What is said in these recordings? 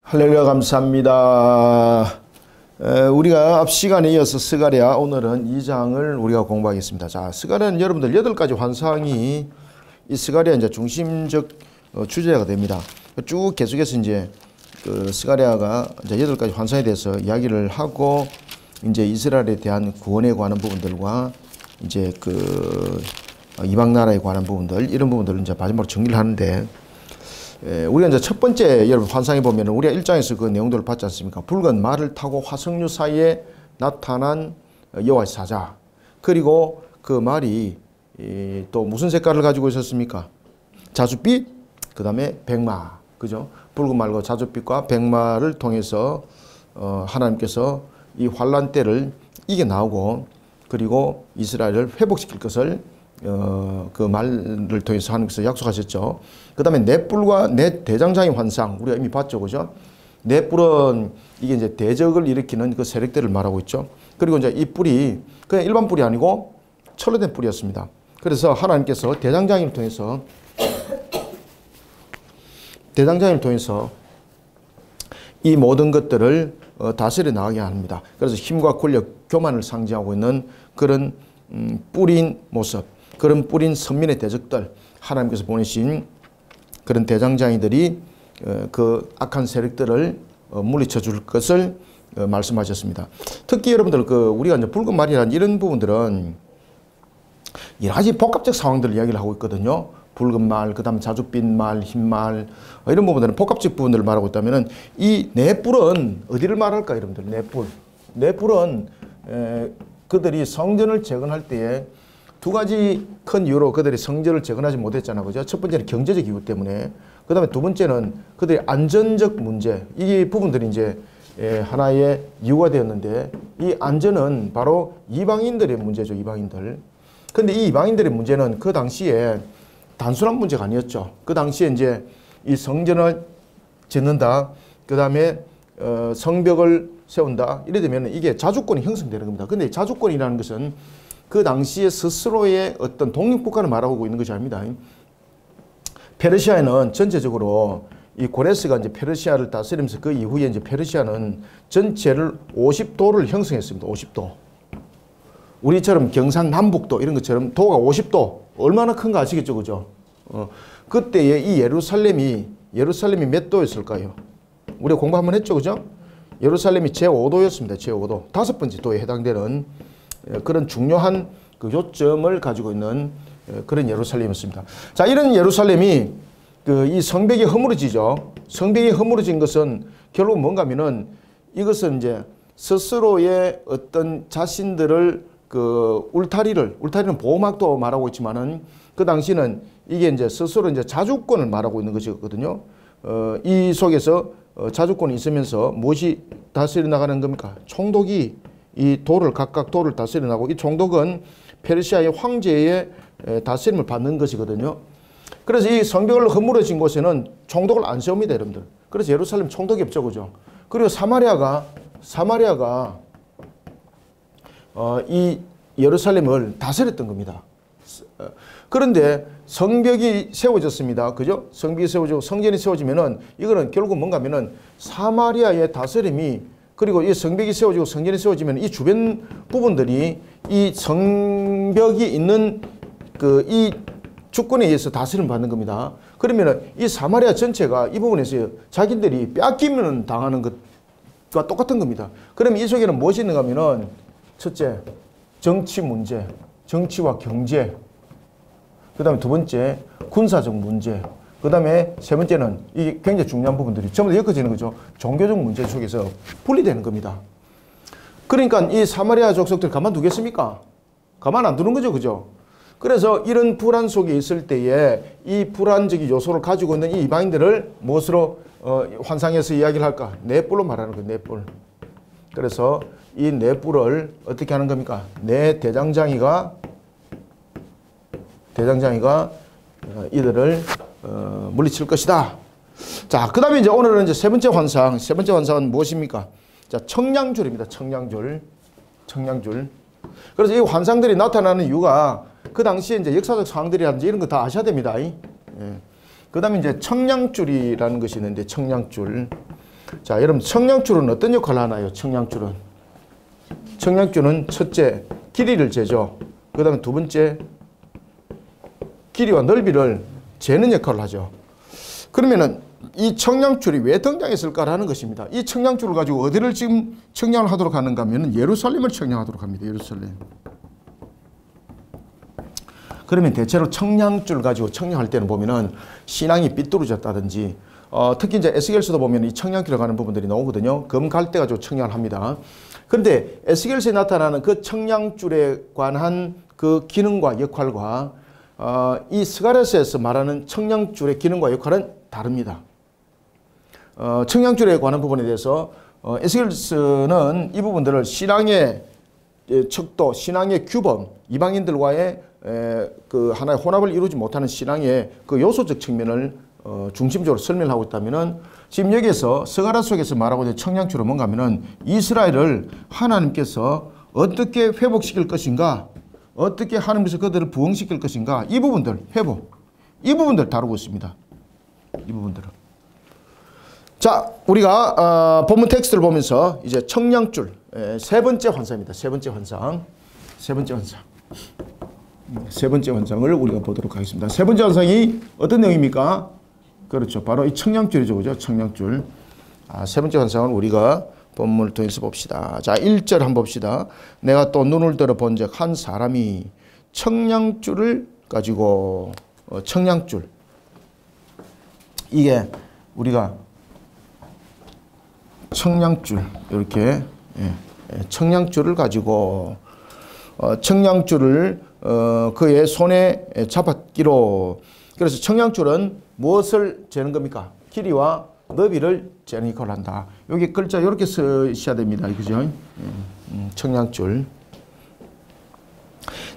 할렐루야 감사합니다. 우리가 앞 시간에 이어서 스가랴 오늘은 2장을 우리가 공부하겠습니다. 자, 스가랴는 여러분들 8가지 환상이 이 스가랴 이제 중심적 주제가 됩니다. 쭉 계속해서 이제 그 스가랴가 이제 8가지 환상에 대해서 이야기를 하고 이제 이스라엘에 대한 구원에 관한 부분들과 이제 그 이방 나라에 관한 부분들 이런 부분들을 이제 마지막으로 정리를 하는데 우리가 이제 첫 번째 여러분 환상에 보면 우리가 1장에서 그 내용들을 봤지 않습니까? 붉은 말을 타고 화석류 사이에 나타난 여호와의 사자. 그리고 그 말이 또 무슨 색깔을 가지고 있었습니까? 자줏빛, 그 다음에 백마. 그죠? 붉은 말과 자줏빛과 백마를 통해서 하나님께서 이 환란 때를 이겨나오고 그리고 이스라엘을 회복시킬 것을 그 말을 통해서 하나님께서 약속하셨죠. 그 다음에 넷불과 넷 대장장의 환상 우리가 이미 봤죠, 그죠? 넷불은 이게 이제 대적을 일으키는 그 세력들을 말하고 있죠. 그리고 이제 이 뿔이 그냥 일반 뿔이 아니고 철로 된 뿔이었습니다. 그래서 하나님께서 대장장을 통해서 이 모든 것들을 다스려 나가게 합니다. 그래서 힘과 권력, 교만을 상징하고 있는 그런 뿔인 모습, 그런 뿔인 선민의 대적들, 하나님께서 보내신 그런 대장장이들이 그 악한 세력들을 물리쳐 줄 것을 말씀하셨습니다. 특히 여러분들 우리가 이제 붉은 말이라는 이런 부분들은 여러 가지 복합적 상황들을 이야기를 하고 있거든요. 붉은 말, 그 다음 자줏빛 말, 흰 말, 이런 부분들은 복합적 부분들을 말하고 있다면은 이 넷불은 어디를 말할까, 여러분들? 넷불은 그들이 성전을 재건할 때에 두 가지 큰 이유로 그들이 성전을 재건하지 못했잖아요. 그죠? 첫 번째는 경제적 이유 때문에, 그 다음에 두 번째는 그들의 안전적 문제, 이 부분들이 이제 하나의 이유가 되었는데, 이 안전은 바로 이방인들의 문제죠, 이방인들. 근데 이 이방인들의 문제는 그 당시에 단순한 문제가 아니었죠. 그 당시에 이제 이 성전을 짓는다, 그 다음에 성벽을 세운다, 이래 되면 이게 자주권이 형성되는 겁니다. 근데 자주권이라는 것은 그 당시에 스스로의 어떤 독립국가를 말하고 있는 것이 아닙니다. 페르시아에는 전체적으로 이 고레스가 이제 페르시아를 다스리면서 그 이후에 이제 페르시아는 전체를 50도를 형성했습니다. 50도. 우리처럼 경상남북도 이런 것처럼 도가 50도. 얼마나 큰 거 아시겠죠, 그죠? 그때에 이 예루살렘이 몇 도였을까요? 우리가 공부 한번 했죠, 그죠? 예루살렘이 제5도였습니다. 제5도. 5번째 도에 해당되는 그런 중요한 그 요점을 가지고 있는 그런 예루살렘이었습니다. 자, 이런 예루살렘이 이 성벽이 허물어지죠. 성벽이 허물어진 것은 결국 뭔가 하면은 이것은 이제 스스로의 어떤 자신들을 울타리는 보호막도 말하고 있지만은 그 당시는 이게 이제 스스로 이제 자주권을 말하고 있는 것이거든요. 이 속에서 자주권이 있으면서 무엇이 다스려 나가는 겁니까? 총독이 이 각각 도를 다스려 나가고, 이 총독은 페르시아의 황제의 다스림을 받는 것이거든요. 그래서 이 성벽을 허물어진 곳에는 총독을 안 세웁니다, 여러분들. 그래서 예루살렘 총독이 없죠, 그죠? 그리고 사마리아가 이 예루살렘을 다스렸던 겁니다. 그런데 성벽이 세워졌습니다. 그죠? 성벽이 세워지고 성전이 세워지면은 이거는 결국 뭔가 하면은 사마리아의 다스림이, 그리고 이 성벽이 세워지고 성전이 세워지면 이 주변 부분들이 이 성벽이 있는 이 주권에 의해서 다스림 받는 겁니다. 그러면은 이 사마리아 전체가 이 부분에서 자기들이 뺏기면 당하는 것과 똑같은 겁니다. 그러면 이 속에는 무엇이 있는가 하면은 첫째, 정치 문제, 정치와 경제. 그 다음에 두 번째, 군사적 문제. 그 다음에 세 번째는 이게 굉장히 중요한 부분들이 전부 다 엮어지는 거죠. 종교적 문제 속에서 분리되는 겁니다. 그러니까 이 사마리아 족속들 가만두겠습니까? 가만 안 두는 거죠, 그죠? 그래서 이런 불안 속에 있을 때에 이 불안적인 요소를 가지고 있는 이 이방인들을 무엇으로 환상에서 이야기를 할까? 넷불로 말하는 거예요, 넷불. 그래서 이 넷불을 어떻게 하는 겁니까? 네 대장장이가 이들을 물리칠 것이다. 자, 그 다음에 이제 오늘은 이제 세 번째 환상은 무엇입니까? 자, 청량줄입니다. 청량줄. 그래서 이 환상들이 나타나는 이유가 그 당시에 이제 역사적 상황들이라든지 이런 거 다 아셔야 됩니다. 그 다음에 이제 청량줄이라는 것이 있는데, 청량줄. 자, 여러분 청량줄은 어떤 역할을 하나요? 청량줄은 첫째 길이를 재죠. 그 다음에 두 번째 길이와 넓이를 재는 역할을 하죠. 그러면은 이 청량줄이 왜 등장했을까라는 것입니다. 이 청량줄을 가지고 어디를 지금 청량을 하도록 하는가 하면 예루살렘을 청량하도록 합니다. 예루살렘. 그러면 대체로 청량줄 가지고 청량할 때는 보면은 신앙이 삐뚤어졌다든지 특히 이제 에스겔서도 보면 이 청량길에 가는 부분들이 나오거든요. 검 갈대 가지고 청량을 합니다. 그런데 에스겔서에 나타나는 그 청량줄에 관한 그 기능과 역할과 이 스가랴서에서 말하는 청량줄의 기능과 역할은 다릅니다. 청량줄에 관한 부분에 대해서 에스겔서는 이 부분들을 신앙의 척도, 신앙의 규범, 이방인들과의 그 하나의 혼합을 이루지 못하는 신앙의 그 요소적 측면을 중심적으로 설명하고 있다면은 지금 여기에서 스가랴 속에서 말하고 있는 청량줄은 뭔가 하면은 이스라엘을 하나님께서 어떻게 회복시킬 것인가, 어떻게 하나님께서 그들을 부흥시킬 것인가, 이 부분들, 회복, 이 부분들 다루고 있습니다. 이 부분들을. 자, 우리가 본문 텍스트를 보면서 이제 청량줄 세 번째 환상입니다. 세 번째 환상. 세 번째 환상을 우리가 보도록 하겠습니다. 세 번째 환상이 어떤 내용입니까? 그렇죠. 바로 이 청량줄이죠. 그죠? 청량줄. 세 번째 환상은 우리가 본문을 통해서 봅시다. 자, 1절 한번 봅시다. 내가 또 눈을 들어 본즉 한 사람이 청량줄을 가지고 청량줄. 이게 우리가 청량줄 이렇게 청량줄을 가지고 청량줄을 그의 손에 잡았기로. 그래서 청량줄은 무엇을 재는 겁니까? 길이와 너비를 재는 역할을 한다. 여기 글자 이렇게 쓰셔야 됩니다. 그죠? 청량줄.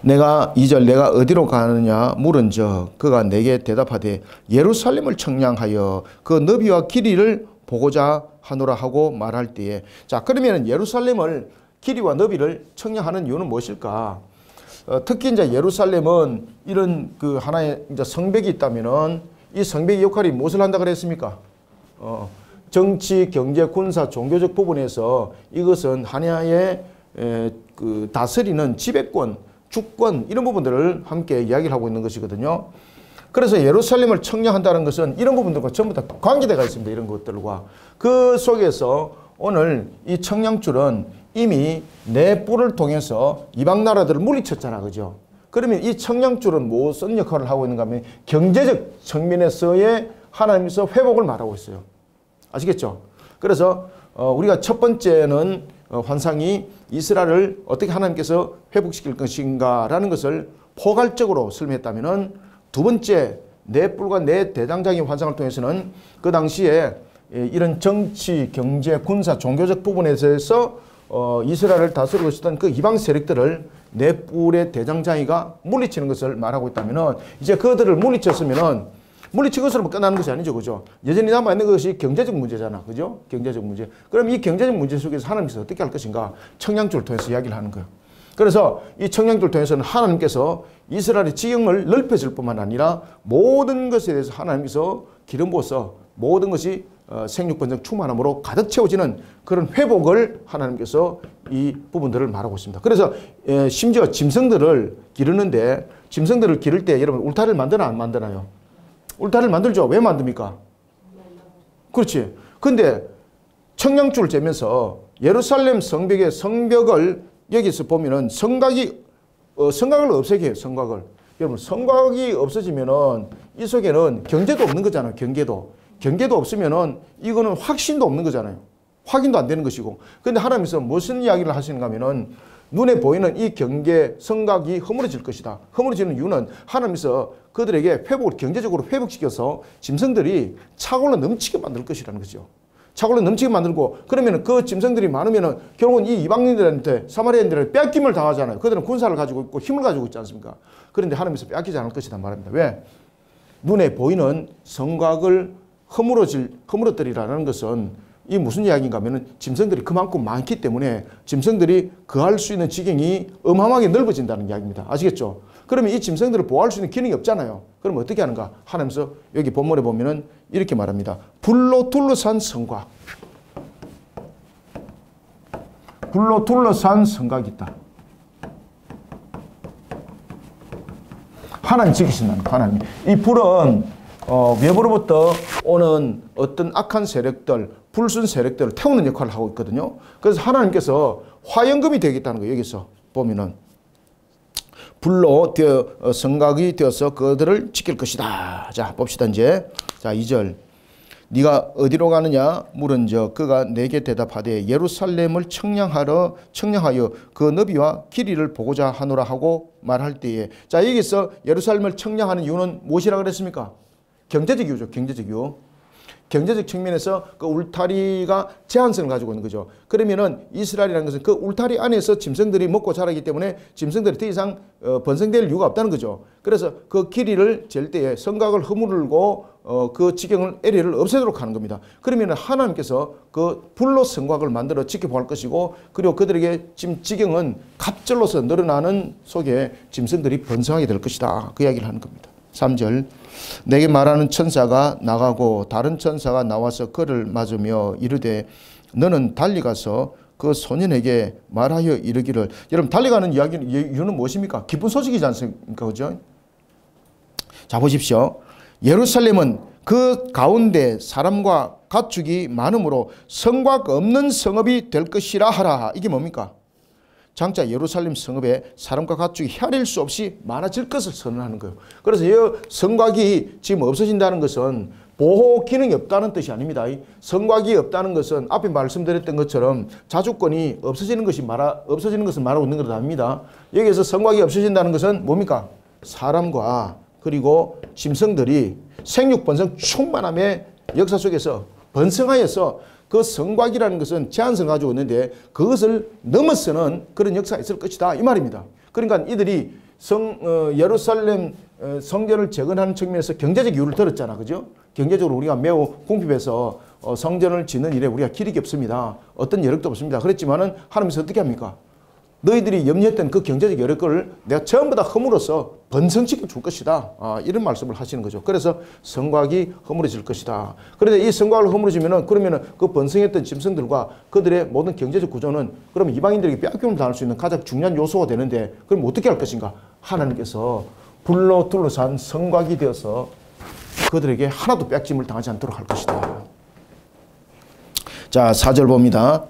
내가 2절 내가 어디로 가느냐 물은즉 그가 내게 대답하되 예루살렘을 청량하여 그 너비와 길이를 보고자 하노라 하고 말할 때에, 자, 그러면 예루살렘을 길이와 너비를 청량하는 이유는 무엇일까? 특히 이제 예루살렘은 이런 그 하나의 이제 성벽이 있다면은 이 성벽의 역할이 무엇을 한다 그랬습니까? 정치, 경제, 군사, 종교적 부분에서 이것은 하나의 그 다스리는 지배권, 주권 이런 부분들을 함께 이야기를 하고 있는 것이거든요. 그래서 예루살렘을 청량한다는 것은 이런 부분들과 전부 다 관계되어 있습니다. 이런 것들과 그 속에서 오늘 이 청량줄은 이미 내 뿔을 통해서 이방 나라들을 물리쳤잖아. 그죠? 그러면 이 청량줄은 무슨 역할을 하고 있는가 하면 경제적 측면에서의 하나님께서 회복을 말하고 있어요. 아시겠죠? 그래서 우리가 첫 번째는 환상이 이스라엘을 어떻게 하나님께서 회복시킬 것인가 라는 것을 포괄적으로 설명했다면은 두 번째 내 뿔과 내 대장장의 환상을 통해서는 그 당시에 이런 정치, 경제, 군사, 종교적 부분에 대해서 이스라엘을 다스리고 있었던 그 이방 세력들을 내 뿔의 대장장이가 물리치는 것을 말하고 있다면은 이제 그들을 물리쳤으면은 물리친 것으로 끝나는 것이 아니죠. 그죠? 여전히 남아있는 것이 경제적 문제잖아. 그죠? 경제적 문제. 그럼 이 경제적 문제 속에서 하나님께서 어떻게 할 것인가? 청량줄을 통해서 이야기를 하는 거예요. 그래서 이 청량줄을 통해서는 하나님께서 이스라엘의 지형을 넓혀줄 뿐만 아니라 모든 것에 대해서 하나님께서 기름 부어서 모든 것이 생육번성 충만함으로 가득 채워지는 그런 회복을 하나님께서 이 부분들을 말하고 있습니다. 그래서 심지어 짐승들을 기르는데 짐승들을 기를 때 여러분 울타리를 만드나 안 만드나요? 울타리를 만들죠. 왜 만듭니까? 그렇지. 근데 청량줄을 재면서 예루살렘 성벽의 성벽을 여기서 보면은 성곽을 없애게 해요. 성곽을. 여러분 성곽이 없어지면은 이 속에는 경제도 없는 거잖아요. 경계도 없으면은 이거는 확신도 없는 거잖아요. 확인도 안 되는 것이고. 그런데 하나님께서 무슨 이야기를 하시는가 하면은 눈에 보이는 이 경계 성곽이 허물어질 것이다. 허물어지는 이유는 하나님께서 그들에게 경제적으로 회복시켜서 짐승들이 차고로 넘치게 만들 것이라는 거죠. 차고로 넘치게 만들고 그러면 그 짐승들이 많으면 결국은 이 이방인들한테 사마리아인들한테 뺏김을 당하잖아요. 그들은 군사를 가지고 있고 힘을 가지고 있지 않습니까? 그런데 하나님께서 뺏기지 않을 것이다 말합니다. 왜? 눈에 보이는 성곽을 허물어뜨리라는 것은 이 무슨 이야기인가 하면 짐승들이 그만큼 많기 때문에 짐승들이 거할 수 있는 지경이 어마어마하게 넓어진다는 이야기입니다. 아시겠죠? 그러면 이 짐승들을 보호할 수 있는 기능이 없잖아요. 그럼 어떻게 하는가? 하나님께서 여기 본문에 보면은 이렇게 말합니다. 불로 둘러싼 성곽. 불로 둘러싼 성곽이 있다. 하나님 지키신다는 거예요. 하나님. 이 불은 외부로부터 오는 어떤 악한 세력들, 불순 세력들을 태우는 역할을 하고 있거든요. 그래서 하나님께서 화영금이 되겠다는 거예요. 여기서 보면은 불로 성곽이 되어서 그들을 지킬 것이다. 자, 봅시다 이제. 자, 2절. 네가 어디로 가느냐 물은저 그가 내게 대답하되 예루살렘을 청량하여 그 너비와 길이를 보고자 하노라 하고 말할 때에, 자, 여기서 예루살렘을 청량하는 이유는 무엇이라 그랬습니까? 경제적 이유죠. 경제적 이유. 경제적 측면에서 그 울타리가 제한성을 가지고 있는 거죠. 그러면은 이스라엘이라는 것은 그 울타리 안에서 짐승들이 먹고 자라기 때문에 짐승들이 더 이상 번성될 이유가 없다는 거죠. 그래서 그 길이를 잴 때에 성곽을 허물고 그 지경을 에리를 없애도록 하는 겁니다. 그러면 하나님께서 그 불로 성곽을 만들어 지켜볼 것이고, 그리고 그들에게 지금 지경은 갑절로서 늘어나는 속에 짐승들이 번성하게 될 것이다. 그 이야기를 하는 겁니다. 3절. 내게 말하는 천사가 나가고 다른 천사가 나와서 그를 맞으며 이르되 너는 달리가서 그 소년에게 말하여 이르기를. 여러분, 달리가는 이유는 무엇입니까? 기쁜 소식이지 않습니까? 그죠? 자, 보십시오. 예루살렘은 그 가운데 사람과 가축이 많으므로 성곽 없는 성읍이 될 것이라 하라. 이게 뭡니까? 장차 예루살렘 성읍에 사람과 가축이 헤아릴 수 없이 많아질 것을 선언하는 거예요. 그래서 이 성곽이 지금 없어진다는 것은 보호 기능이 없다는 뜻이 아닙니다. 성곽이 없다는 것은 앞에 말씀드렸던 것처럼 자주권이 없어지는 것은 말하고 있는 것은 아닙니다. 여기에서 성곽이 없어진다는 것은 뭡니까? 사람과 그리고 짐승들이 생육 번성 충만함의 역사 속에서 번성하여서 그 성곽이라는 것은 제한성을 가지고 있는데 그것을 넘어서는 그런 역사가 있을 것이다, 이 말입니다. 그러니까 이들이 예루살렘 성전을 재건하는 측면에서 경제적 이유를 들었잖아, 그죠? 경제적으로 우리가 매우 궁핍해서 성전을 짓는 일에 우리가 기력이 없습니다. 어떤 여력도 없습니다. 그랬지만은 하나님께서 어떻게 합니까? 너희들이 염려했던 그 경제적 여력을 내가 전부 다 허물어서 번성시켜 줄 것이다. 이런 말씀을 하시는 거죠. 그래서 성곽이 허물어질 것이다. 그런데 이 성곽을 허물어지면은 그러면은 그 번성했던 짐승들과 그들의 모든 경제적 구조는 그럼 이방인들에게 빼앗김을 당할 수 있는 가장 중요한 요소가 되는데, 그럼 어떻게 할 것인가? 하나님께서 불로 둘러싼 성곽이 되어서 그들에게 하나도 빼앗김을 당하지 않도록 할 것이다. 자, 4절 봅니다.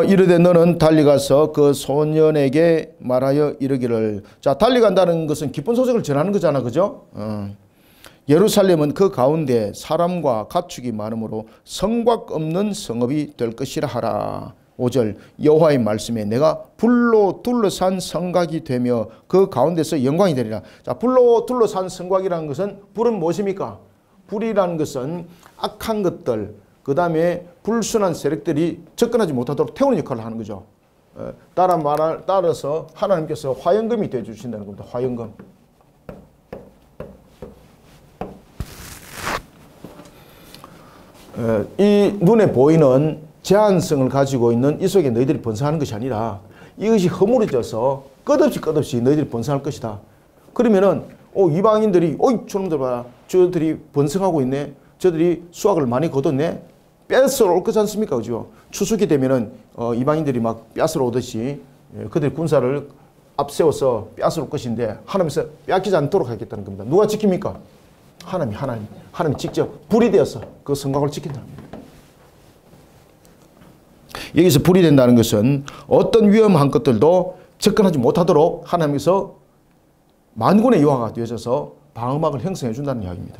이르되 너는 달리가서 그 소년에게 말하여 이르기를. 자, 달리간다는 것은 기쁜 소식을 전하는 거잖아, 그죠? 예루살렘은 그 가운데 사람과 가축이 많으므로 성곽 없는 성읍이 될 것이라 하라. 5절. 여호와의 말씀에 내가 불로 둘러싼 성곽이 되며 그 가운데서 영광이 되리라. 자, 불로 둘러싼 성곽이라는 것은, 불은 무엇입니까? 불이라는 것은 악한 것들, 그 다음에 불순한 세력들이 접근하지 못하도록 태우는 역할을 하는 거죠. 따라서 하나님께서 화영금이 되어주신다는 겁니다. 화영금. 이 눈에 보이는 제한성을 가지고 있는 이 속에 너희들이 번성하는 것이 아니라 이것이 허물어져서 끝없이 너희들이 번성할 것이다. 그러면은 이방인들이 저놈들 봐라, 저들이 번성하고 있네, 저들이 수확을 많이 거뒀네, 뺏으러 올 거지 않습니까? 그죠? 추수기 되면은 이방인들이 막 뺏으러 오듯이 그들의 군사를 앞세워서 뺏으러 올 것인데 하나님께서 뺏기지 않도록 하겠다는 겁니다. 누가 지킵니까? 하나님 직접 불이 되어서 그 성곽을 지킨다는 겁니다. 여기서 불이 된다는 것은 어떤 위험한 것들도 접근하지 못하도록 하나님께서 만군의 여호와가 되어져서 방어막을 형성해 준다는 이야기입니다.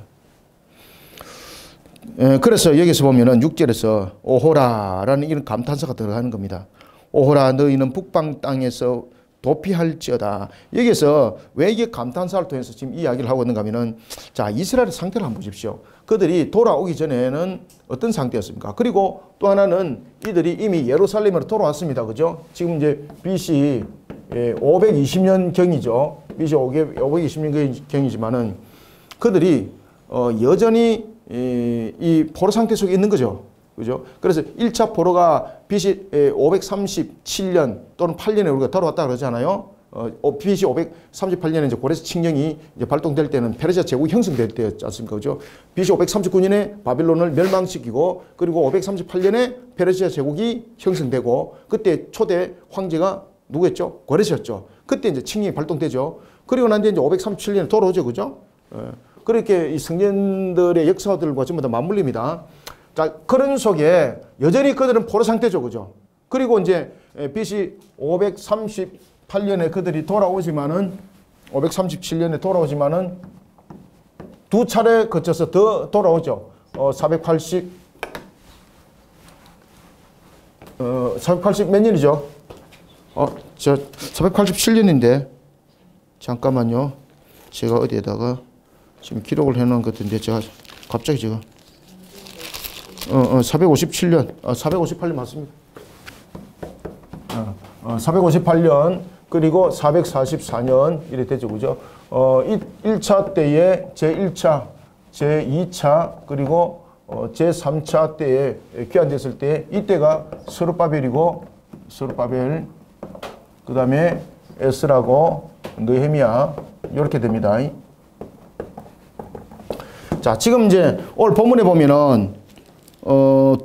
그래서 여기서 보면은 6절에서 오호라라는 이런 감탄사가 들어가는 겁니다. 오호라 너희는 북방 땅에서 도피할지어다. 여기서 왜 이게 감탄사를 통해서 지금 이야기를 하고 있는가 하면은, 자, 이스라엘의 상태를 한번 보십시오. 그들이 돌아오기 전에는 어떤 상태였습니까? 그리고 또 하나는 이들이 이미 예루살렘으로 돌아왔습니다. 그죠? 지금 이제 BC 520년 경이죠. BC 520년 경이지만은 그들이 여전히 이 포로 상태 속에 있는 거죠. 그죠? 그래서 1차 포로가 BC 537년 또는 8년에 우리가 돌아왔다 그러잖아요. BC 538년에 이제 고레스 칙령이 이제 발동될 때는 페르시아 제국이 형성될 때였지 않습니까? 그죠? BC 539년에 바빌론을 멸망시키고 그리고 538년에 페르시아 제국이 형성되고 그때 초대 황제가 누구였죠? 고레스였죠. 그때 이제 칙령이 발동되죠. 그리고 난 뒤에 이제 537년에 돌아오죠. 그죠? 그렇게 이 성전들의 역사들과 전부 다 맞물립니다. 자, 그런 속에 여전히 그들은 포로 상태죠. 그죠? 그리고 이제 BC 538년에 그들이 돌아오지만은 537년에 돌아오지만은 두 차례 거쳐서 더 돌아오죠. 480 몇 년이죠? 저 487년인데 잠깐만요. 제가 어디에다가 지금 기록을 해놓은 것 같은데 제가 갑자기 지금 457년 458년 맞습니다. 458년 그리고 444년 이래 되죠. 그죠? 1차 때에 제1차, 제2차 그리고 제3차 때에 귀환됐을 때 이때가 스룹바벨이고 스룹바벨 그 다음에 에스라고 느헤미야 이렇게 됩니다. 자, 지금 이제 오늘 본문에 보면은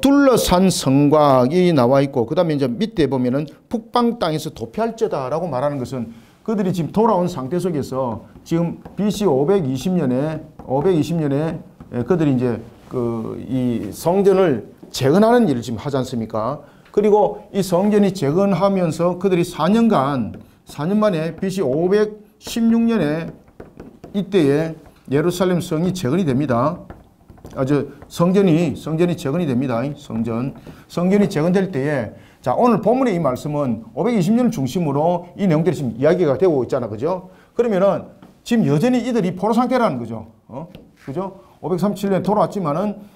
둘러싼 성곽이 나와 있고 그 다음에 이제 밑에 보면은 북방 땅에서 도피할지어다라고 말하는 것은 그들이 지금 돌아온 상태 속에서 지금 BC 520년에 그들이 이제 이 성전을 재건하는 일을 지금 하지 않습니까? 그리고 이 성전이 재건하면서 그들이 4년 만에 BC 516년에 이때에 예루살렘 성이 재건이 됩니다. 성전이 재건이 됩니다. 성전이 재건될 때에 자, 오늘 본문의 이 말씀은 520년을 중심으로 이 내용들이 지금 이야기가 되고 있잖아. 그죠? 그러면은 지금 여전히 이들이 포로 상태라는 거죠. 그죠? 537년에 돌아왔지만은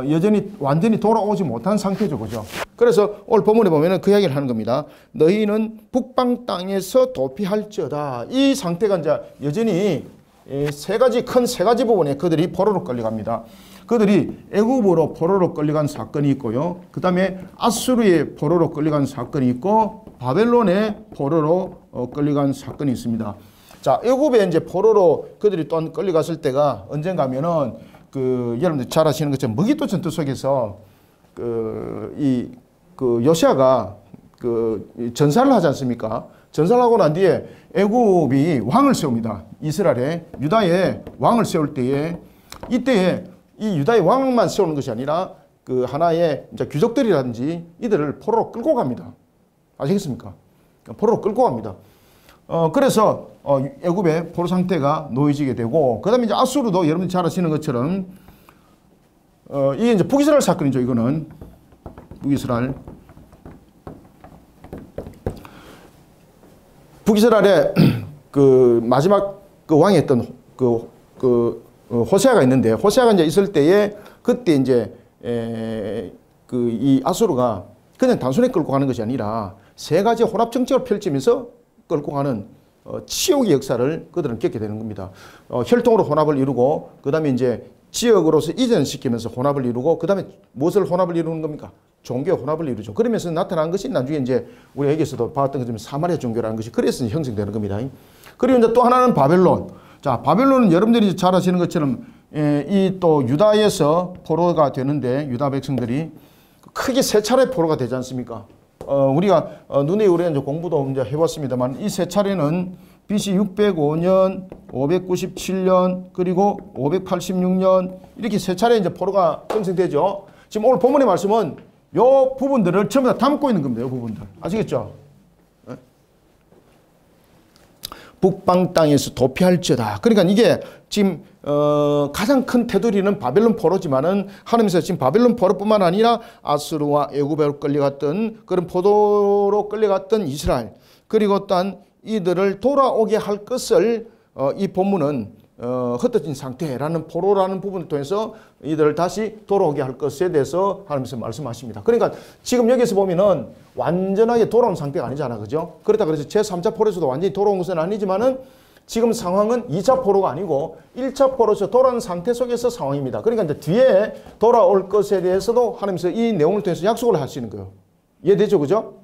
여전히 완전히 돌아오지 못한 상태죠. 그죠? 그래서 오늘 본문에 보면은 그 이야기를 하는 겁니다. 너희는 북방 땅에서 도피할지어다. 이 상태가 이제 여전히 세 가지 부분에 그들이 포로로 끌려갑니다. 그들이 애굽으로 포로로 끌려간 사건이 있고요. 그 다음에 아수르의 포로로 끌려간 사건이 있고 바벨론의 포로로 끌려간 사건이 있습니다. 자, 애굽에 이제 포로로 그들이 또 끌려갔을 때가 언젠가 하면은 여러분들 잘 아시는 것처럼 머깃도 전투 속에서 요시아가 전사를 하지 않습니까? 전사를 하고 난 뒤에 애굽이 왕을 세웁니다. 이스라엘에 유다의 왕을 세울 때에 이때에 이 유다의 왕만 세우는 것이 아니라 하나의 이제 귀족들이라든지 이들을 포로로 끌고 갑니다. 아시겠습니까? 포로로 끌고 갑니다. 그래서 애굽의 포로 상태가 놓여지게 되고 그 다음에 이제 아수르도 여러분들 잘 아시는 것처럼 이게 이제 북이스라엘 사건이죠. 이거는 북이스라엘의 마지막 왕이었던 호세아가 있는데 호세아가 이제 있을 때에 그때 이제 이 아수르가 그냥 단순히 끌고 가는 것이 아니라 세 가지 혼합 정책을 펼치면서 끌고 가는 치욕의 역사를 그들은 겪게 되는 겁니다. 혈통으로 혼합을 이루고 그 다음에 이제 지역으로서 이전시키면서 혼합을 이루고 그 다음에 무엇을 혼합을 이루는 겁니까? 종교 혼합을 이루죠. 그러면서 나타난 것이 나중에 이제 우리 여기서도 봤던 것처럼 사마리아 종교라는 것이 그래서 형성되는 겁니다. 그리고 이제 또 하나는 바벨론. 자, 바벨론은 여러분들이 잘 아시는 것처럼 이 또 유다에서 포로가 되는데 유다 백성들이 크게 세 차례 포로가 되지 않습니까? 우리가 눈에 우리가 이제 공부도 이제 해봤습니다만 이 세 차례는 BC 605년, 597년, 그리고 586년 이렇게 세 차례 이제 포로가 형성되죠. 지금 오늘 본문의 말씀은 요 부분들을 전부 다 담고 있는 겁니다. 요 부분들. 아시겠죠? 북방 땅에서 도피할지어다. 그러니까 이게 지금 가장 큰 테두리는 바벨론 포로지만은 하나님께서 지금 바벨론 포로뿐만 아니라 아수르와 애굽으로 끌려갔던 그런 포도로 끌려갔던 이스라엘 그리고 또한 이들을 돌아오게 할 것을 이 본문은 흩어진 상태라는 포로라는 부분을 통해서 이들을 다시 돌아오게 할 것에 대해서 하나님께서 말씀하십니다. 그러니까 지금 여기서 보면은 완전하게 돌아온 상태가 아니잖아. 그죠? 그렇다 그래서 제3차 포로에서도 완전히 돌아온 것은 아니지만은 지금 상황은 2차 포로가 아니고 1차 포로에서 돌아온 상태 속에서 상황입니다. 그러니까 이제 뒤에 돌아올 것에 대해서도 하나님께서 이 내용을 통해서 약속을 하시는 거예요. 이해되죠? 그죠?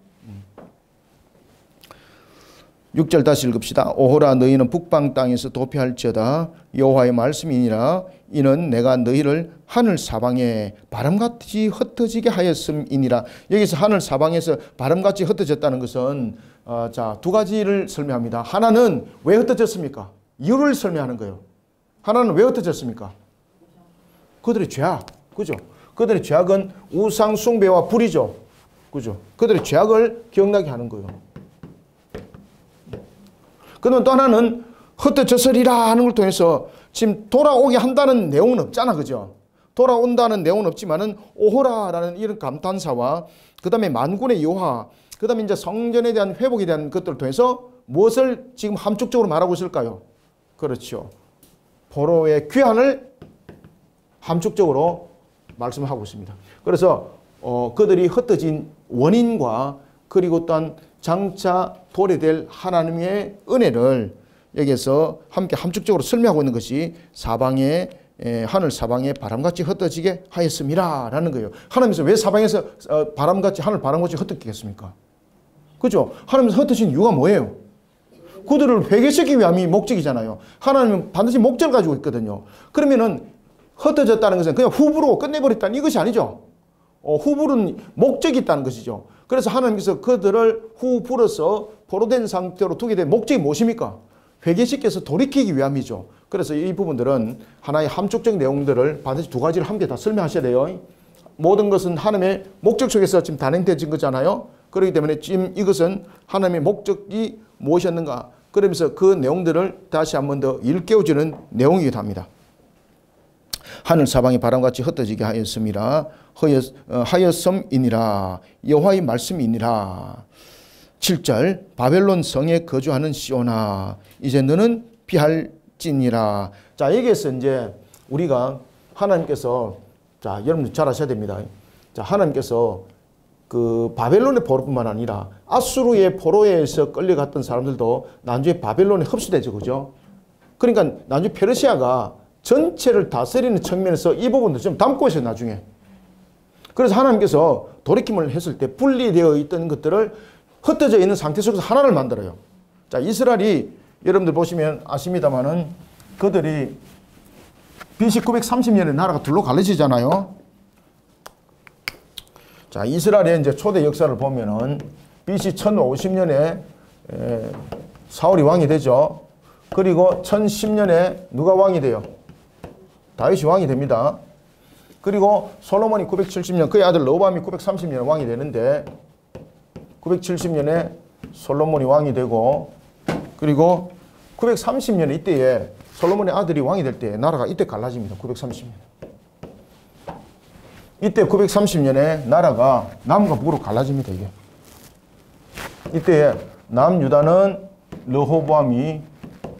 6절 다시 읽읍시다. 오호라 너희는 북방 땅에서 도피할지어다. 여호와의 말씀이니라. 이는 내가 너희를 하늘 사방에 바람같이 흩어지게 하였음이니라. 여기서 하늘 사방에서 바람같이 흩어졌다는 것은 두 가지를 설명합니다. 하나는 왜 흩어졌습니까? 이유를 설명하는 거예요. 하나는 왜 흩어졌습니까? 그들의 죄악. 그죠? 그들의 죄악은 우상 숭배와 불이죠. 그죠? 그들의 죄악을 기억나게 하는 거예요. 그러면 또 하나는 흩어졌으리라 하는 걸 통해서 지금 돌아오게 한다는 내용은 없잖아. 그죠? 돌아온다는 내용은 없지만은 오호라라는 이런 감탄사와 그 다음에 만군의 여호와, 그 다음에 이제 성전에 대한 회복에 대한 것들을 통해서 무엇을 지금 함축적으로 말하고 있을까요? 그렇죠. 포로의 귀환을 함축적으로 말씀하고 있습니다. 그래서 그들이 흩어진 원인과 그리고 또한 장차 도래될 하나님의 은혜를 여기에서 함께 함축적으로 설명하고 있는 것이 하늘 사방에 바람같이 흩어지게 하였음이라 라는 거예요. 하나님께서 왜 사방에서 하늘 바람같이 흩어지겠습니까? 그죠? 하나님께서 흩어진 이유가 뭐예요? 그들을 회개시키기 위함이 목적이잖아요. 하나님은 반드시 목적을 가지고 있거든요. 그러면은 흩어졌다는 것은 그냥 후부로 끝내버렸다는 이것이 아니죠. 후불은 목적이 있다는 것이죠. 그래서 하나님께서 그들을 후불어서 포로된 상태로 두게 된 목적이 무엇입니까? 회개시켜서 돌이키기 위함이죠. 그래서 이 부분들은 하나의 함축적 내용들을 반드시 두 가지를 함께 다 설명하셔야 돼요. 모든 것은 하나님의 목적 속에서 지금 단행되어진 거잖아요. 그렇기 때문에 지금 이것은 하나님의 목적이 무엇이었는가, 그러면서 그 내용들을 다시 한 번 더 일깨워주는 내용이기도 합니다. 하늘 사방이 바람같이 흩어지게 하였음이라. 하였음이니라. 여호와의 말씀이니라. 7절 바벨론 성에 거주하는 시온아 이제 너는 피할지니라. 자, 여기에서 이제 우리가 하나님께서, 자, 여러분들 잘 아셔야 됩니다. 자, 하나님께서 그 바벨론의 포로뿐만 아니라 아수르의 포로에서 끌려갔던 사람들도 나중에 바벨론에 흡수되죠. 그죠? 그러니까 나중에 페르시아가 전체를 다스리는 측면에서 이 부분도 좀 담고 있어요, 나중에. 그래서 하나님께서 돌이킴을 했을 때 분리되어 있던 것들을 흩어져 있는 상태 속에서 하나를 만들어요. 자, 이스라엘이 여러분들 보시면 아십니다만은 그들이 BC 930년에 나라가 둘로 갈라지잖아요. 자, 이스라엘의 이제 초대 역사를 보면은 BC 1050년에 사울이 왕이 되죠. 그리고 1010년에 누가 왕이 돼요? 다윗이 왕이 됩니다. 그리고 솔로몬이 970년, 그의 아들 르호보암이 930년에 왕이 되는데 970년에 솔로몬이 왕이 되고, 그리고 930년에 이때에 솔로몬의 아들이 왕이 될 때 나라가 이때 갈라집니다. 930년. 이때 930년에 나라가 남과 북으로 갈라집니다. 이게. 이때 남유다는 르호보암이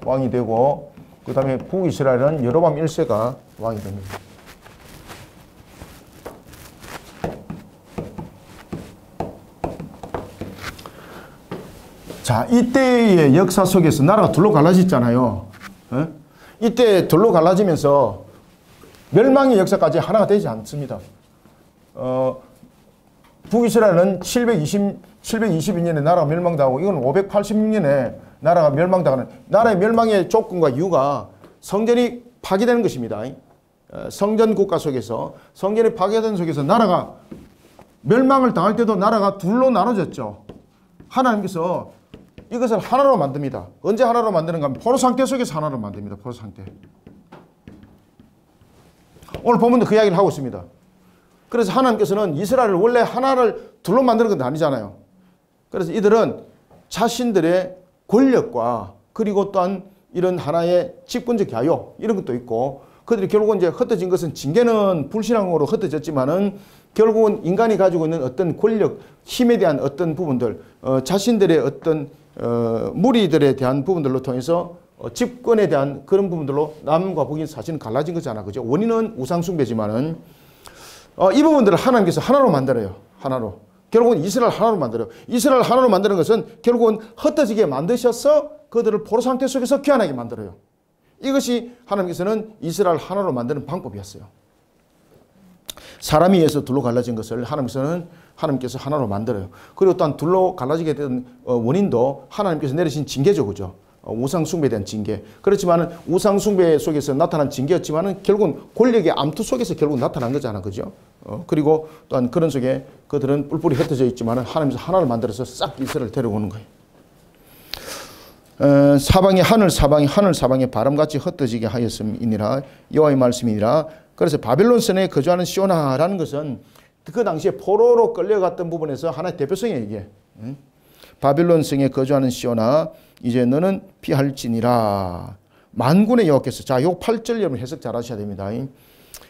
왕이 되고, 그 다음에 북이스라엘은 여로보암 1세가 왕이 됩니다. 자, 이때의 역사 속에서 나라가 둘로 갈라졌잖아요. 이때 둘로 갈라지면서 멸망의 역사까지 하나가 되지 않습니다. 북이스라엘은 722년에 나라가 멸망당하고, 이건 586년에 나라가 멸망당하는, 나라의 멸망의 조건과 이유가 성전이 파괴되는 것입니다. 성전 국가 속에서, 성전이 파괴된 속에서 나라가 멸망을 당할 때도 나라가 둘로 나눠졌죠. 하나님께서 이것을 하나로 만듭니다. 언제 하나로 만드는가 하면 포로 상태 속에서 하나로 만듭니다. 포로 상태. 오늘 본문도 그 이야기를 하고 있습니다. 그래서 하나님께서는 이스라엘을 원래 하나를 둘로 만드는 건 아니잖아요. 그래서 이들은 자신들의 권력과 그리고 또한 이런 하나의 집권적 야욕, 이런 것도 있고, 그들이 결국은 이제 흩어진 것은 징계는 불신앙으로 흩어졌지만은 결국은 인간이 가지고 있는 어떤 권력, 힘에 대한 어떤 부분들, 자신들의 어떤 무리들에 대한 부분들로 통해서 집권에 대한 그런 부분들로 남과 북이 사실은 갈라진 거잖아. 그죠? 원인은 우상숭배지만은 이 부분들을 하나님께서 하나로 만들어요. 하나로. 결국은 이스라엘 하나로 만들어요. 이스라엘 하나로 만드는 것은 결국은 흩어지게 만드셔서 그들을 포로 상태 속에서 귀환하게 만들어요. 이것이 하나님께서는 이스라엘 하나로 만드는 방법이었어요. 사람에 의해서 둘로 갈라진 것을 하나님께서는 하나님께서 하나로 만들어요. 그리고 또한 둘로 갈라지게 된 원인도 하나님께서 내리신 징계죠. 그죠? 우상 숭배에 대한 징계. 그렇지만 우상 숭배 속에서 나타난 징계였지만 결국은 권력의 암투 속에서 결국 나타난 거잖아. 그죠? 그리고 또한 그런 속에 그들은 뿔뿔이 흩어져 있지만 하나님께서 하나를 만들어서 싹 이스라엘을 데려오는 거예요. 사방이 하늘 사방에 바람같이 흩어지게 하였음이니라. 여호와의 말씀이니라. 그래서 바벨론 성에 거주하는 시온아라는 것은 그 당시에 포로로 끌려갔던 부분에서 하나의 대표성이에요. 이게. 바벨론 성에 거주하는 시온아, 이제 너는 피할지니라. 만군의 여호와께서, 자, 요 8절 여러분 해석 잘 하셔야 됩니다.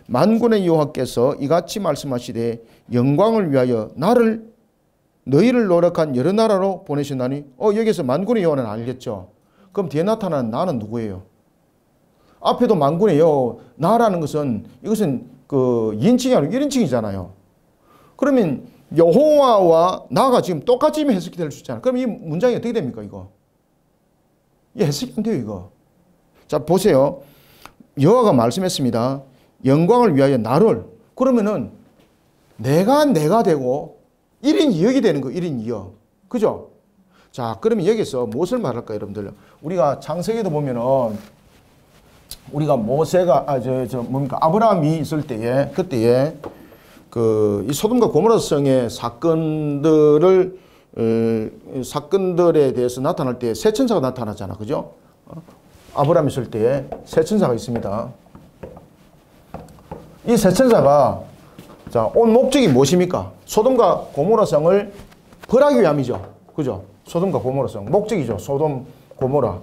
만군의 여호와께서 이같이 말씀하시되 영광을 위하여 너희를 노력한 여러 나라로 보내신다니. 여기서 만군의 여호와는 알겠죠. 그럼 뒤에 나타나는 나는 누구예요? 앞에도 만군의 여호와, 나라는 것은 이것은 그 2인칭이 아니고 1인칭이잖아요. 그러면 여호와와 나가 지금 똑같이 해석이 될 수 있잖아요. 그럼 이 문장이 어떻게 됩니까, 이거? 이 해석이 안 돼요, 이거. 자, 보세요. 여호와가 말씀했습니다. 영광을 위하여 나를. 그러면은 내가 되고 1인 2역이 되는 거, 1인 2역. 그죠? 자, 그러면 여기서 무엇을 말할까요, 여러분들? 우리가 창세기도 보면은 우리가 모세가, 아브라함이 있을 때에, 그때에 이 소돔과 고모라 성의 사건들에 대해서 나타날 때 세 천사가 나타나잖아. 그죠? 아브라함 있을 때에 세 천사가 있습니다. 이 세 천사가 자, 온 목적이 무엇입니까? 소돔과 고모라 성을 벌하기 위함이죠. 그죠? 소돔과 고모라 성. 목적이죠. 소돔, 고모라.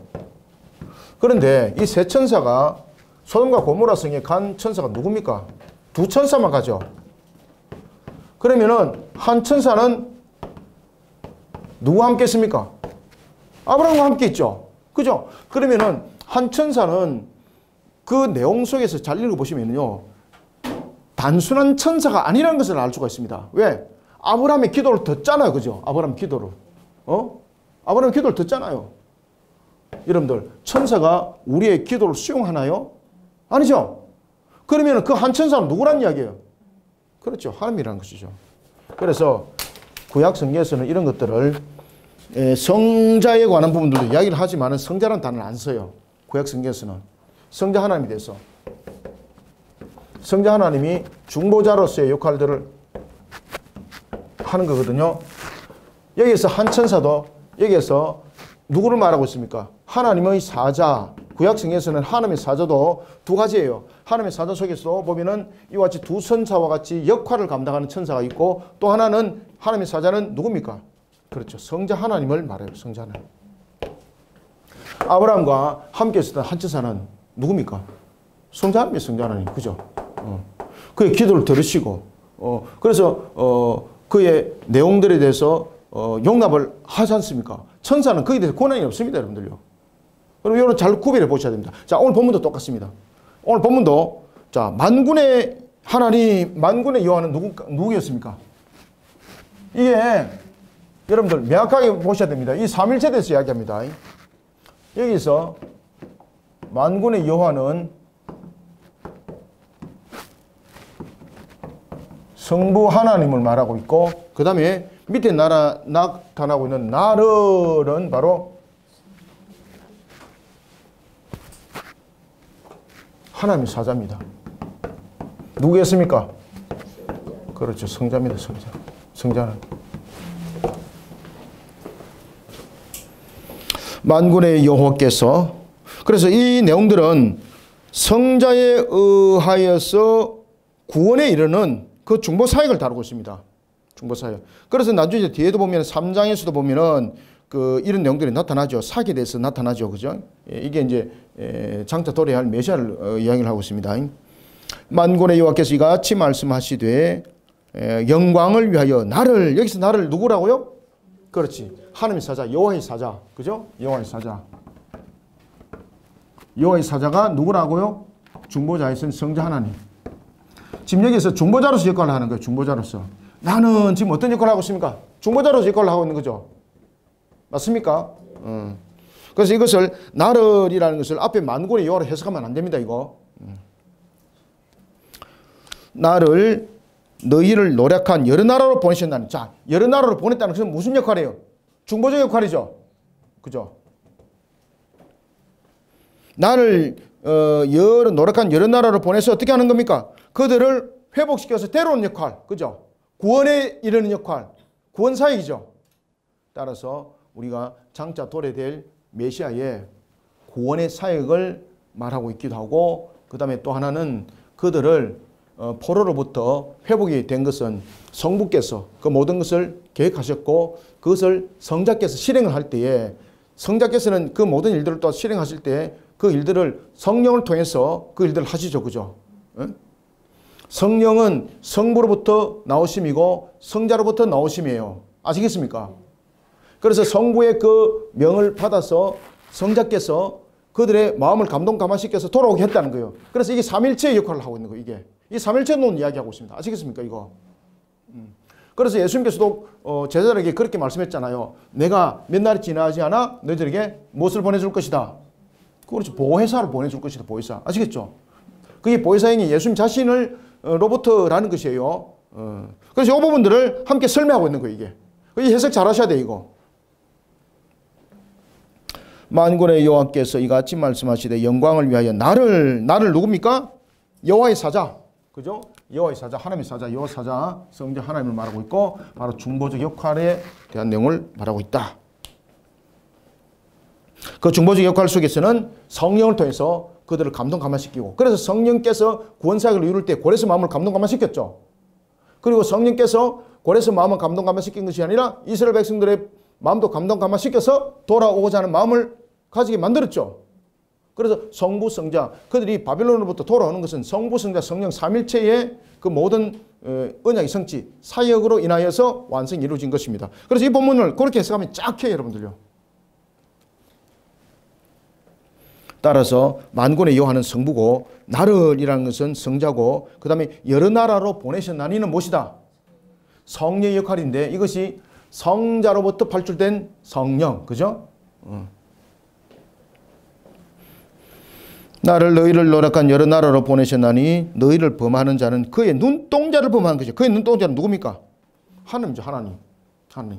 그런데 이 세 천사가 소돔과 고모라 성에 간 천사가 누굽니까? 두 천사만 가죠. 그러면은 한 천사는 누구와 함께 있습니까? 아브라함과 함께 있죠. 그죠? 그러면은 한 천사는 그 내용 속에서 잘 읽어보시면요. 단순한 천사가 아니라는 것을 알 수가 있습니다. 왜? 아브라함의 기도를 듣잖아요. 그죠? 아브라함 기도를. 아브라함 기도를 듣잖아요. 여러분들, 천사가 우리의 기도를 수용하나요? 아니죠? 그러면 그 한 천사는 누구란 이야기예요? 그렇죠. 하나님이라는 것이죠. 그래서 구약 성경에서는 이런 것들을 성자에 관한 부분들도 이야기를 하지만 성자라는 단어를 안 써요. 구약 성경에서는. 성자 하나님에 대해서. 성자 하나님이 중보자로서의 역할들을 하는 거거든요. 여기에서 한 천사도 여기에서 누구를 말하고 있습니까? 하나님의 사자. 구약 성경에서는 하나님의 사자도 두 가지예요. 하나님의 사자 속에서 보면은 이와 같이 두 천사와 같이 역할을 감당하는 천사가 있고, 또 하나는 하나님의 사자는 누굽니까? 그렇죠. 성자 하나님을 말해요. 성자 하나님. 아브라함과 함께 있었던 한 천사는 누굽니까? 성자 하나님이 성자 하나님. 그죠? 그의 기도를 들으시고, 그래서 그의 내용들에 대해서 용납을 하지 않습니까? 천사는 거기에 대해서 권한이 없습니다, 여러분들요. 그럼 이거는 잘 구별해 보셔야 됩니다. 자, 오늘 본문도 똑같습니다. 오늘 본문도, 자, 만군의 하나님, 만군의 여호와는 누구였습니까? 이게 여러분들 명확하게 보셔야 됩니다. 이 삼일체에 대해서 이야기합니다. 여기서 만군의 여호와는 성부 하나님을 말하고 있고, 그 다음에 밑에 나타나고 있는 나를은 바로 하나님의 사자입니다. 누구였습니까? 그렇죠. 성자입니다. 성자. 성자는. 만군의 여호와께서, 그래서 이 내용들은 성자에 의하여서 구원에 이르는 그 중보 사역을 다루고 있습니다. 중보 사역. 그래서 나중에 뒤에도 보면 3장에서도 보면은 이런 내용들이 나타나죠. 사기에 대해서 나타나죠. 그죠? 이게 이제 장차 도래할 메시아를 이야기를 하고 있습니다. 만군의 여호와께서 이같이 말씀하시되 영광을 위하여 나를, 여기서 나를 누구라고요? 그렇지. 하나님의 사자, 여호와의 사자. 그죠? 여호와의 사자. 여호와의 사자가 누구라고요? 중보자이신 성자 하나님. 지금 여기서 중보자로서 역할을 하는 거예요. 중보자로서. 나는 지금 어떤 역할을 하고 있습니까? 중보자로서 역할을 하고 있는 거죠. 맞습니까? 그래서 이것을 나를이라는 것을 앞에 만군의 여호와로 해석하면 안 됩니다. 이거. 나를 너희를 노력한 여러 나라로 보내셨나니. 자, 여러 나라로 보냈다는 것은 무슨 역할이에요? 중보적 역할이죠. 그죠? 나를 노력한 여러 나라로 보내서 어떻게 하는 겁니까? 그들을 회복시켜서 데려오는 역할. 그죠? 구원에 이르는 역할. 구원 사역이죠. 따라서 우리가 장차 도래될 메시아의 구원의 사역을 말하고 있기도 하고, 그 다음에 또 하나는 그들을 포로로부터 회복이 된 것은 성부께서 그 모든 것을 계획하셨고, 그것을 성자께서 실행을 할 때에, 성자께서는 그 모든 일들을 또 실행하실 때 그 일들을 성령을 통해서 그 일들을 하시죠. 그죠? 성령은 성부로부터 나오심이고 성자로부터 나오심이에요. 아시겠습니까? 그래서 성부의 그 명을 받아서 성자께서 그들의 마음을 감동 감화시켜서 돌아오게 했다는 거예요. 그래서 이게 삼일체의 역할을 하고 있는 거예요. 이게. 이 삼일체론 이야기하고 있습니다. 아시겠습니까? 이거. 그래서 예수님께서도 제자들에게 그렇게 말씀했잖아요. 내가 몇 날이 지나지 않아 너희들에게 무엇을 보내줄 것이다. 그렇죠. 보혜사를 보내줄 것이다. 보혜사. 아시겠죠? 그게 보혜사행이 예수님 자신을 로버트라는 것이에요. 그래서 이 부분들을 함께 설명하고 있는 거예요. 이게. 이 해석 잘 하셔야 돼요. 이거. 만군의 여호와께서 이같이 말씀하시되 영광을 위하여 나를 누굽니까? 여호와의 사자. 그죠? 여호와의 사자, 하나님의 사자, 여호와 사자, 성자 하나님을 말하고 있고, 바로 중보적 역할에 대한 내용을 말하고 있다. 그 중보적 역할 속에서는 성령을 통해서 그들을 감동 감화시키고, 그래서 성령께서 구원사역을 이룰 때 고레스 마음을 감동 감화시켰죠. 그리고 성령께서 고레스 마음을 감동 감화시킨 것이 아니라 이스라엘 백성들의 마음도 감동 감화시켜서 돌아오고자 하는 마음을 가지게 만들었죠. 그래서 성부, 성자, 그들이 바벨론으로부터 돌아오는 것은 성부, 성자, 성령 삼일체의 그 모든 언약의 성취, 사역으로 인하여서 완성이 이루어진 것입니다. 그래서 이 본문을 그렇게 해석하면 쫙해요, 여러분들요. 따라서 만군의 여호와는 성부고, 나를이라는 것은 성자고, 그 다음에 여러 나라로 보내셨나니는 무엇이다? 성령의 역할인데, 이것이 성자로부터 발출된 성령, 그죠? 너희를 노력한 여러 나라로 보내셨나니 너희를 범하는 자는 그의 눈동자를 범하는 것이죠. 그의 눈동자는 누굽니까? 하나님이죠. 하나님.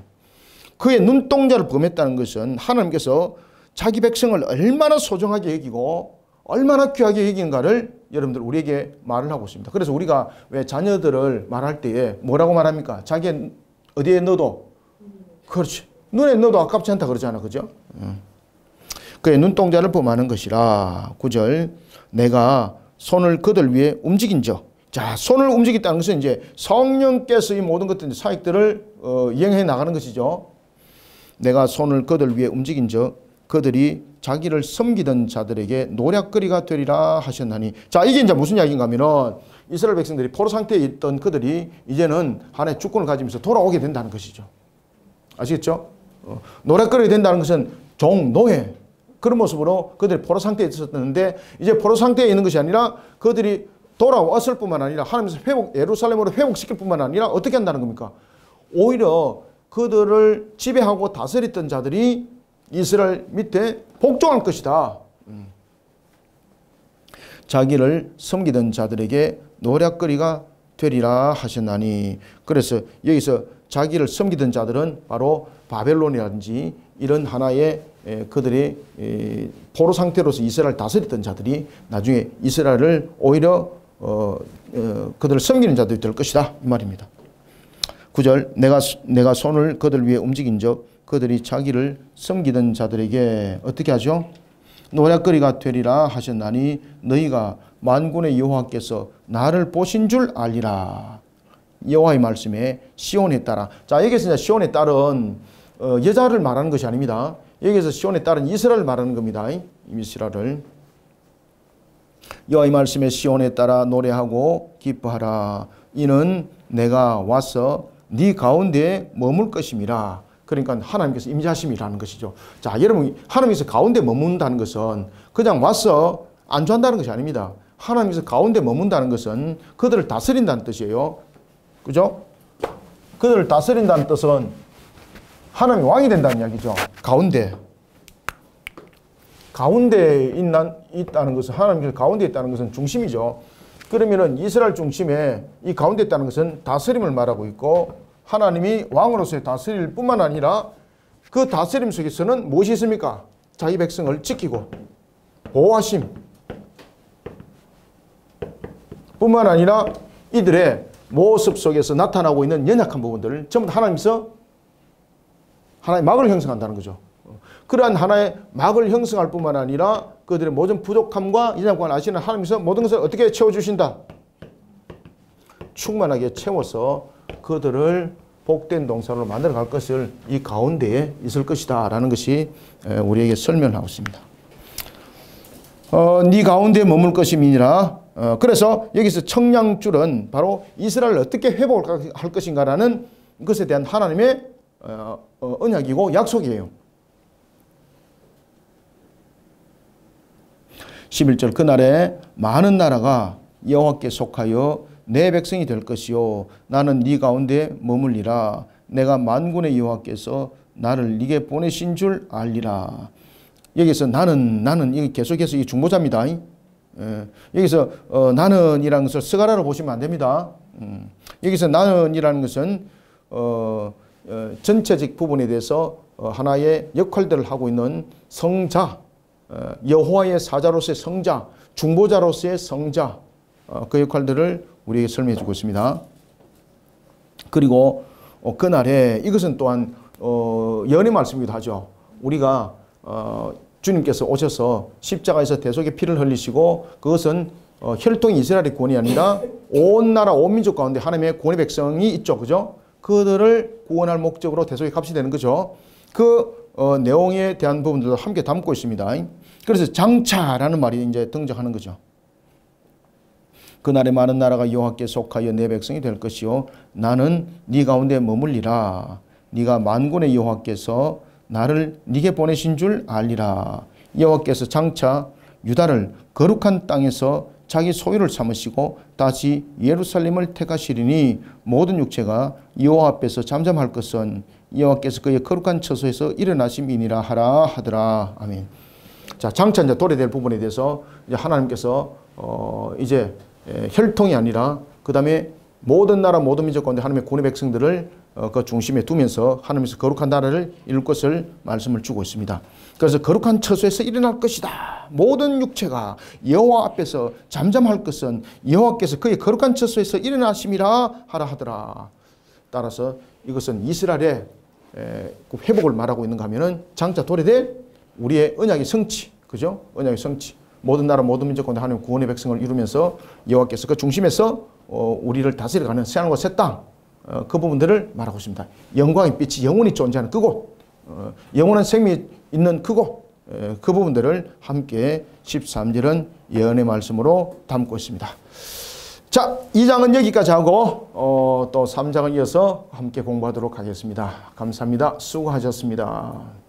그의 눈동자를 범했다는 것은 하나님께서 자기 백성을 얼마나 소중하게 여기고 얼마나 귀하게 여기는가를 여러분들 우리에게 말을 하고 있습니다. 그래서 우리가 왜 자녀들을 말할 때에 뭐라고 말합니까? 자기 어디에 넣어도, 그렇지, 눈에 넣어도 아깝지 않다 그러잖아. 그죠? 그의 눈동자를 범하는 것이라. 9절, 내가 손을 그들 위해 움직인저. 자, 손을 움직였다는 것은 이제 성령께서 이 모든 것들 사역들을 이행해 나가는 것이죠. 내가 손을 그들 위해 움직인저 그들이 자기를 섬기던 자들에게 노략거리가 되리라 하셨나니. 자, 이게 이제 무슨 이야기인가 하면은 이스라엘 백성들이 포로 상태에 있던 그들이 이제는 하나의 주권을 가지면서 돌아오게 된다는 것이죠. 아시겠죠? 노략거리가 된다는 것은 종, 노예, 그런 모습으로 그들이 포로 상태에 있었는데, 이제 포로 상태에 있는 것이 아니라 그들이 돌아왔을 뿐만 아니라 하나님께서 예루살렘으로 회복시킬 뿐만 아니라 어떻게 한다는 겁니까? 오히려 그들을 지배하고 다스렸던 자들이 이스라엘 밑에 복종할 것이다. 자기를 섬기던 자들에게 노략거리가 되리라 하셨나니. 그래서 여기서 자기를 섬기던 자들은 바로 바벨론이라든지 이런 하나의 그들이 포로 상태로서 이스라엘을 다스렸던 자들이 나중에 이스라엘을 오히려 그들을 섬기는 자들이 될 것이다, 이 말입니다. 9절, 내가 손을 그들 위해 움직인적 그들이 자기를 섬기던 자들에게 어떻게 하죠? 노략거리가 되리라 하셨나니 너희가 만군의 여호와께서 나를 보신 줄 알리라. 여호와의 말씀에 시온에 따라. 자, 여기서 이제 시온에 따른 여자를 말하는 것이 아닙니다. 여기서 시온에 따른 이스라엘을 말하는 겁니다. 이스라엘을. 여호와의 말씀에 시온에 따라 노래하고 기뻐하라. 이는 내가 와서 네 가운데에 머물 것임이라. 그러니까 하나님께서 임재하심이라는 것이죠. 자, 여러분, 하나님께서 가운데 머문다는 것은 그냥 와서 안주한다는 것이 아닙니다. 하나님께서 가운데 머문다는 것은 그들을 다스린다는 뜻이에요. 그죠? 그들을 다스린다는 뜻은 하나님이 왕이 된다는 이야기죠. 가운데에 있다는 것은, 하나님께서 가운데에 있다는 것은 중심이죠. 그러면은 이스라엘 중심에 이 가운데 있다는 것은 다스림을 말하고 있고 하나님이 왕으로서의 다스릴 뿐만 아니라 그 다스림 속에서는 무엇이 있습니까? 자기 백성을 지키고 보호하심 뿐만 아니라 이들의 모습 속에서 나타나고 있는 연약한 부분들을 전부 다 하나님께서 하나의 막을 형성한다는 거죠. 그러한 하나의 막을 형성할 뿐만 아니라 그들의 모든 부족함과 연약함을 아시는 하나님께서 모든 것을 어떻게 채워주신다? 충만하게 채워서 그들을 복된 동산으로 만들어 갈 것을 이 가운데에 있을 것이다 라는 것이 우리에게 설명하고 있습니다. 네 가운데에 머물 것임이니라. 그래서 여기서 청량줄은 바로 이스라엘을 어떻게 회복할 것인가라는 것에 대한 하나님의 언약이고 약속이에요. 11절 그날에 많은 나라가 여호와께 속하여 내 백성이 될 것이요 나는 네 가운데 머물리라. 내가 만군의 여호와께서 나를 네게 보내신 줄 알리라. 여기서 나는 이게 계속해서 이 중보자입니다. 여기서 나는이라는 것을 스가라로 보시면 안 됩니다. 여기서 나는이라는 것은 전체적 부분에 대해서 하나의 역할들을 하고 있는 성자, 여호와의 사자로서의 성자, 중보자로서의 성자, 그 역할들을 우리에게 설명해 주고 있습니다. 그리고 그날에 이것은 또한 예언의 말씀이기도 하죠. 우리가 주님께서 오셔서 십자가에서 대속의 피를 흘리시고 그것은 혈통이 이스라엘의 구원이 아니라 온 나라 온 민족 가운데 하나님의 구원의 백성이 있죠. 그죠? 그들을 구원할 목적으로 대속의 값이 되는 거죠. 그 내용에 대한 부분들도 함께 담고 있습니다. 그래서 장차라는 말이 이제 등장하는 거죠. 그날에 많은 나라가 여호와께 속하여 내 백성이 될 것이요 나는 네 가운데 머물리라. 네가 만군의 여호와께서 나를 네게 보내신 줄 알리라. 여호와께서 장차 유다를 거룩한 땅에서 자기 소유를 삼으시고 다시 예루살렘을 택하시리니 모든 육체가 여호와 앞에서 잠잠할 것은 여호와께서 그의 거룩한 처소에서 일어나심이니라 하라 하더라. 아멘. 자, 장차 이제 도래될 부분에 대해서 이제 하나님께서 이제 혈통이 아니라 그 다음에 모든 나라 모든 민족 가운데 하나님의 구원의 백성들을 그 중심에 두면서 하나님께서 거룩한 나라를 이룰 것을 말씀을 주고 있습니다. 그래서 거룩한 처소에서 일어날 것이다. 모든 육체가 여호와 앞에서 잠잠할 것은 여호와께서 그의 거룩한 처소에서 일어나심이라 하라 하더라. 따라서 이것은 이스라엘의 회복을 말하고 있는가 하면은 장차 도래될 우리의 언약의 성취, 그죠? 언약의 성취. 모든 나라 모든 민족 가운데 하나님 구원의 백성을 이루면서 여호와께서 그 중심에서 우리를 다스려가는 새하늘과 새 땅, 그 부분들을 말하고 있습니다. 영광의 빛이 영원히 존재하는 그곳, 영원한 생명이 있는 그곳, 그 부분들을 함께 13절은 예언의 말씀으로 담고 있습니다. 자, 2장은 여기까지 하고 또 3장을 이어서 함께 공부하도록 하겠습니다. 감사합니다. 수고하셨습니다.